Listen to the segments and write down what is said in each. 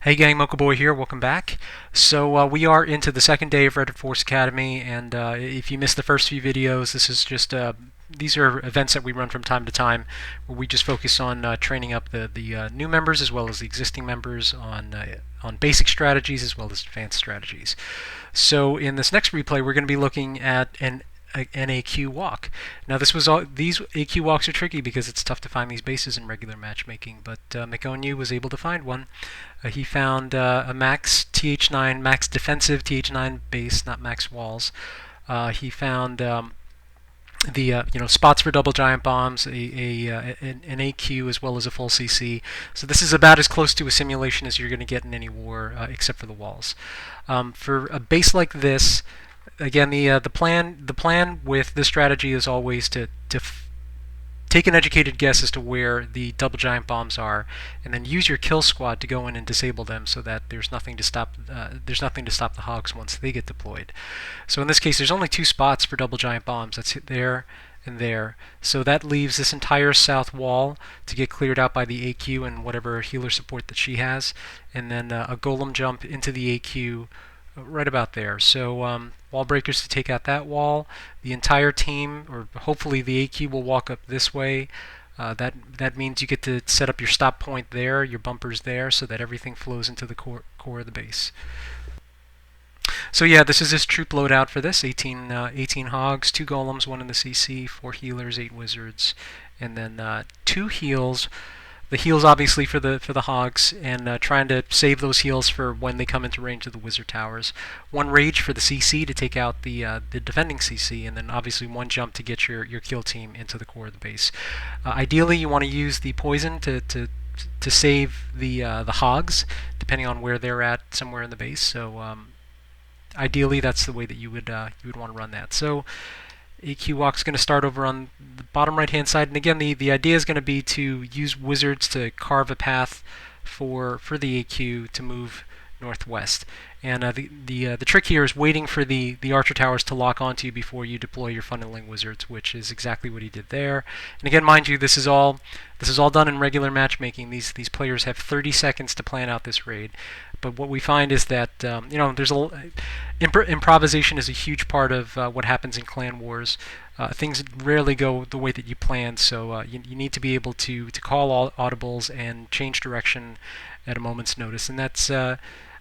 Hey gang, Mcownu here. Welcome back. So we are into the second day of Red Force Academy, and if you missed the first few videos, this is just these are events that we run from time to time, where we just focus on training up the new members as well as the existing members on basic strategies as well as advanced strategies. So in this next replay, we're going to be looking at an AQ walk. Now these AQ walks are tricky because it's tough to find these bases in regular matchmaking, but Mcownu was able to find one. He found a max TH9, max defensive TH9 base, not max walls. He found the spots for double giant bombs, an AQ as well as a full CC. So this is about as close to a simulation as you're going to get in any war, except for the walls. For a base like this, again, the plan with this strategy is always to take an educated guess as to where the double giant bombs are, and then use your kill squad to go in and disable them so that there's nothing to stop the Hogs once they get deployed. So in this case, there's only two spots for double giant bombs. That's there and there. So that leaves this entire south wall to get cleared out by the AQ and whatever healer support that she has, and then a golem jump into the AQ right about there. So wall breakers to take out that wall. The entire team, or hopefully the AQ, will walk up this way. That means you get to set up your stop point there, your bumpers there, so that everything flows into the core of the base. So yeah, this is his troop loadout for this. 18 Hogs, 2 Golems, 1 in the CC, 4 Healers, 8 Wizards, and then 2 heals. The heals obviously for the Hogs, and trying to save those heals for when they come into range of the Wizard Towers. 1 Rage for the CC to take out the defending CC, and then obviously 1 Jump to get your kill team into the core of the base. Ideally, you want to use the Poison to save the Hogs, depending on where they're at, somewhere in the base. So ideally, that's the way that you would want to run that. So AQ walk's going to start over on the bottom right hand side, and again the idea is going to be to use wizards to carve a path for the AQ to move northwest. And the trick here is waiting for the archer towers to lock onto you before you deploy your funneling wizards, which is exactly what he did there. And again, mind you, this is all done in regular matchmaking. These players have 30 seconds to plan out this raid. But what we find is that there's improvisation is a huge part of what happens in clan wars. Things rarely go the way that you planned, so you need to be able to call all audibles and change direction at a moment's notice. And that's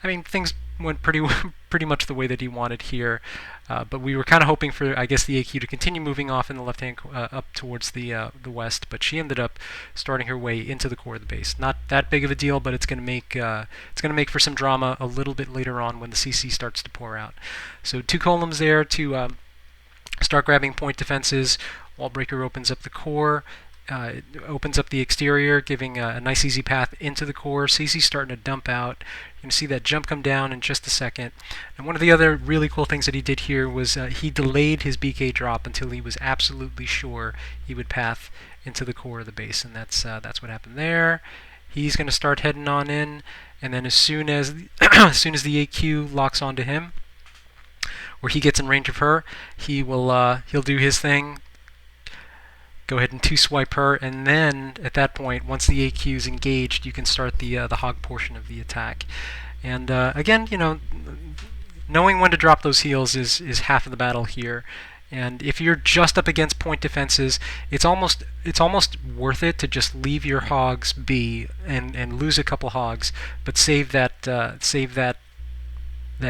things went pretty much the way that he wanted here, but we were kind of hoping for, I guess, the AQ to continue moving off in the left hand up towards the west, but she ended up starting her way into the core of the base. Not that big of a deal, but it's going to make for some drama a little bit later on when the CC starts to pour out. So 2 columns there to start grabbing point defenses. Wallbreaker opens up the core. It opens up the exterior, giving a nice easy path into the core. CC's starting to dump out. You're going to see that jump come down in just a second. And one of the other really cool things that he did here was he delayed his BK drop until he was absolutely sure he would path into the core of the base, and that's what happened there. He's going to start heading on in, and then as soon as as soon as the AQ locks onto him, where he gets in range of her, he'll do his thing. Go ahead and 2-swipe her, and then at that point, once the AQ is engaged, you can start the Hog portion of the attack. And again, knowing when to drop those heals is half of the battle here. And if you're just up against point defenses, it's almost worth it to just leave your Hogs be and lose a couple Hogs, but save that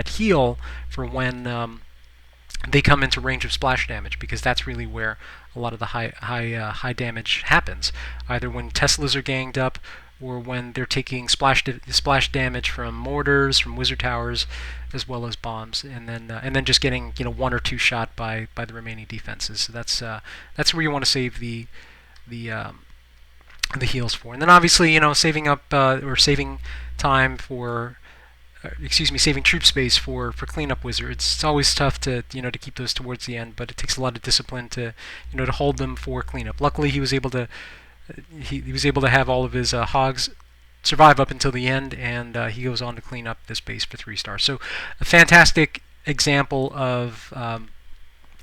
heal for when they come into range of splash damage, because that's really where a lot of the high damage happens. Either when Teslas are ganged up, or when they're taking splash damage from mortars, from wizard towers, as well as bombs, and then just getting 1 or 2 shot by the remaining defenses. So that's where you want to save the heals for. And then obviously saving up or saving time for. Saving troop space for cleanup wizards. It's always tough to keep those towards the end, but it takes a lot of discipline to to hold them for cleanup. Luckily, he was able to have all of his Hogs survive up until the end, and he goes on to clean up this base for 3 stars. So a fantastic example of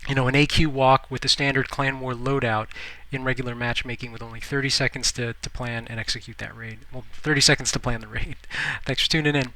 an AQ walk with the standard clan war loadout in regular matchmaking with only 30 seconds to plan and execute that raid. Well, 30 seconds to plan the raid. Thanks for tuning in.